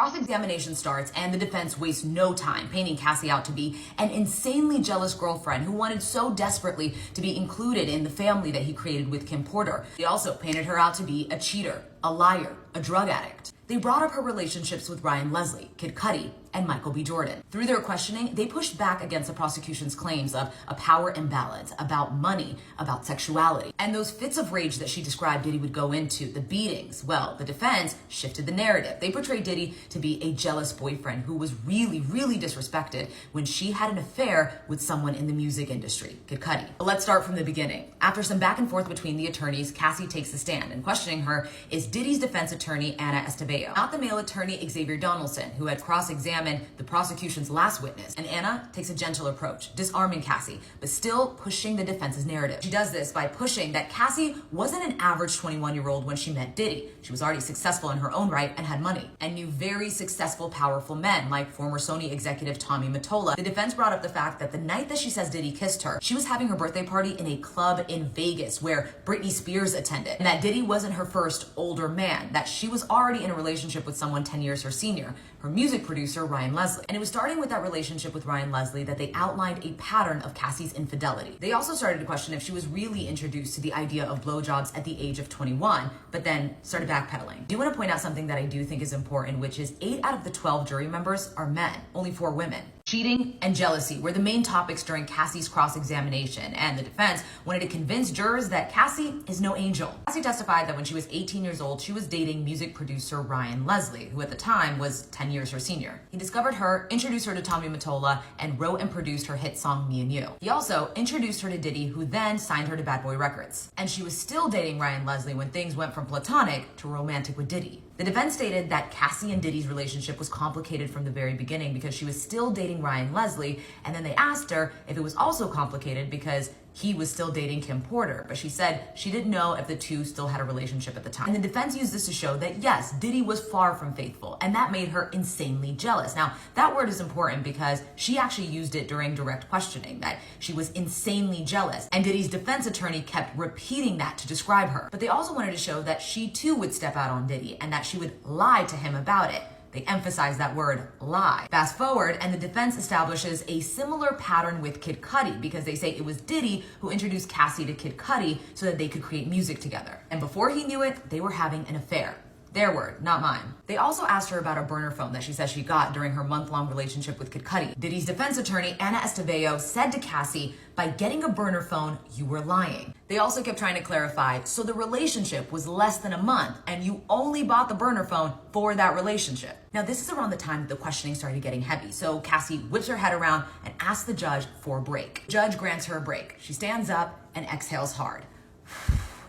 cross-examination starts and the defense wastes no time painting Cassie out to be an insanely jealous girlfriend who wanted so desperately to be included in the family that he created with Kim Porter. They also painted her out to be a cheater, a liar, a drug addict. They brought up her relationships with Ryan Leslie, Kid Cudi, and Michael B. Jordan. Through their questioning, they pushed back against the prosecution's claims of a power imbalance, about money, about sexuality. And those fits of rage that she described Diddy would go into, the beatings, well, the defense shifted the narrative. They portrayed Diddy to be a jealous boyfriend who was really, really disrespected when she had an affair with someone in the music industry, Kid Cudi. But let's start from the beginning. After some back and forth between the attorneys, Cassie takes the stand, and questioning her is Diddy's defense attorney, Anna Estevao, not the male attorney Xavier Donaldson, who had cross-examined the prosecution's last witness. And Anna takes a gentle approach, disarming Cassie, but still pushing the defense's narrative. She does this by pushing that Cassie wasn't an average 21-year-old when she met Diddy. She was already successful in her own right and had money, and knew very successful, powerful men like former Sony executive Tommy Mottola. The defense brought up the fact that the night that she says Diddy kissed her, she was having her birthday party in a club in Vegas where Britney Spears attended, and that Diddy wasn't her first older man, that she was already in a relationship with someone 10 years her senior, her music producer, Ryan Leslie. And it was starting with that relationship with Ryan Leslie that they outlined a pattern of Cassie's infidelity. They also started to question if she was really introduced to the idea of blowjobs at the age of 21, but then started backpedaling. I do want to point out something that I do think is important, which is 8 out of the 12 jury members are men, only 4 women. Cheating and jealousy were the main topics during Cassie's cross-examination, and the defense wanted to convince jurors that Cassie is no angel. Cassie testified that when she was 18 years old, she was dating music producer Ryan Leslie, who at the time was 10 years her senior. He discovered her, introduced her to Tommy Mottola, and wrote and produced her hit song Me and You. He also introduced her to Diddy, who then signed her to Bad Boy Records. And she was still dating Ryan Leslie when things went from platonic to romantic with Diddy. The defense stated that Cassie and Diddy's relationship was complicated from the very beginning because she was still dating Ryan Leslie, and then they asked her if it was also complicated because he was still dating Kim Porter, but she said she didn't know if the two still had a relationship at the time. And the defense used this to show that yes, Diddy was far from faithful, and that made her insanely jealous. Now, that word is important because she actually used it during direct questioning, that she was insanely jealous, and Diddy's defense attorney kept repeating that to describe her. But they also wanted to show that she too would step out on Diddy, and that she would lie to him about it. They emphasize that word, lie. Fast forward, and the defense establishes a similar pattern with Kid Cudi because they say it was Diddy who introduced Cassie to Kid Cudi so that they could create music together. And before he knew it, they were having an affair. Their word, not mine. They also asked her about a burner phone that she says she got during her month-long relationship with Kid Cudi. Diddy's defense attorney, Anna Estevao, said to Cassie, by getting a burner phone, you were lying. They also kept trying to clarify, so the relationship was less than a month and you only bought the burner phone for that relationship. Now, this is around the time that the questioning started getting heavy, so Cassie whips her head around and asks the judge for a break. The judge grants her a break. She stands up and exhales hard.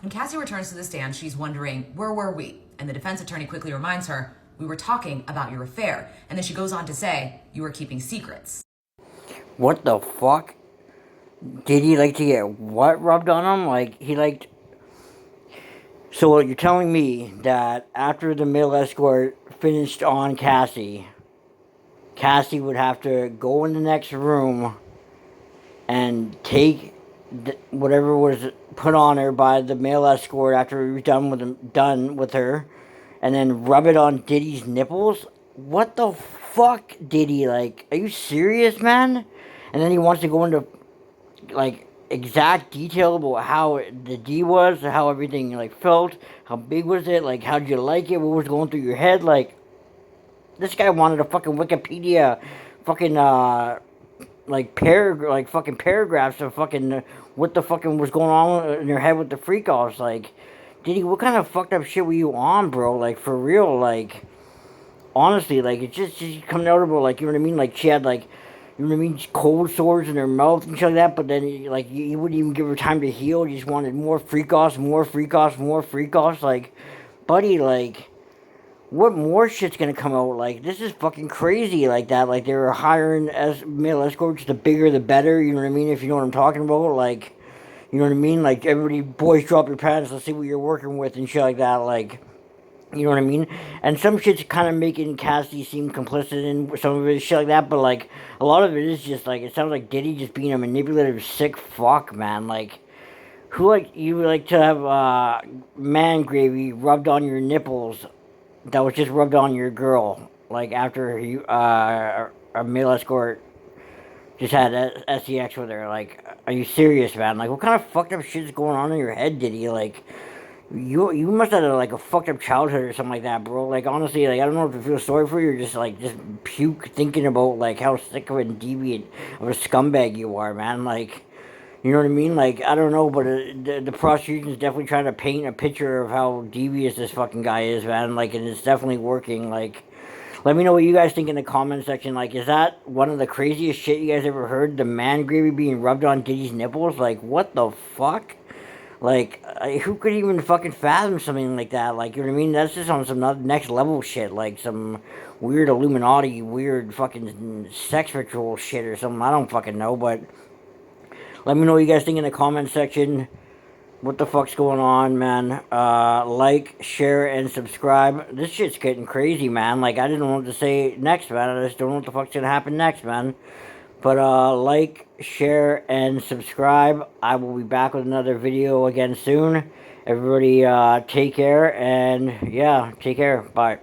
When Cassie returns to the stand, she's wondering, where were we? And the defense attorney quickly reminds her, we were talking about your affair. And then she goes on to say, you were keeping secrets. What the fuck? Did he like to get what rubbed on him? Like, he liked... So you're telling me that after the male escort finished on Cassie, Cassie would have to go in the next room and take whatever was put on her by the male escort after he was done with her, and then rub it on Diddy's nipples? What the fuck, Diddy? Like, are you serious, man? And then he wants to go into, like, exact detail about how the D was, how everything, like, felt, how big was it, like, how did you like it, what was going through your head? Like, this guy wanted a fucking Wikipedia, fucking, fucking paragraphs of fucking what the fucking was going on in your head with the freak offs. Like, Diddy, what kind of fucked up shit were you on, bro? Like, for real, like, honestly, like, it's just coming out of her, like, you know what I mean? Like, she had, like, you know what I mean, cold sores in her mouth and shit like that, but then, like, you wouldn't even give her time to heal. You just wanted more freak offs, more freak offs, more freak offs. Like, buddy, like, what more shit's gonna come out? Like, this is fucking crazy like that. Like, they were hiring as male escorts, the bigger the better, you know what I mean? If you know what I'm talking about, like, you know what I mean? Like, everybody, boys, drop your pants, let's see what you're working with and shit like that, like, you know what I mean? And some shit's kind of making Cassie seem complicit in some of it, shit like that, but, like, a lot of it is just, like, it sounds like Diddy just being a manipulative, sick fuck, man. Like, who, like, you like to have, man gravy rubbed on your nipples that was just rubbed on your girl? like after a male escort just had SEX with her. Like, are you serious, man? Like, what kind of fucked up shit's going on in your head, Diddy? Like, you must have had like a fucked up childhood or something like that, bro. Like, honestly, like I don't know if you feel sorry for you or just puke thinking about like how sick of a deviant of a scumbag you are, man. Like, you know what I mean? Like, I don't know, but the prosecution's definitely trying to paint a picture of how devious this fucking guy is, man. Like, and it's definitely working. Like, let me know what you guys think in the comment section. Like, is that one of the craziest shit you guys ever heard? The man gravy being rubbed on Diddy's nipples? Like, what the fuck? Like, who could even fucking fathom something like that? Like, you know what I mean? That's just on some next level shit. Like, some weird Illuminati, weird fucking sex ritual shit or something. I don't fucking know, but let me know what you guys think in the comment section. What the fuck's going on, man? Like, share, and subscribe. This shit's getting crazy, man. Like, I didn't know what to say next, man. I just don't know what the fuck's gonna happen next, man. But, like, share, and subscribe. I will be back with another video again soon. Everybody, take care, and, yeah, take care. Bye.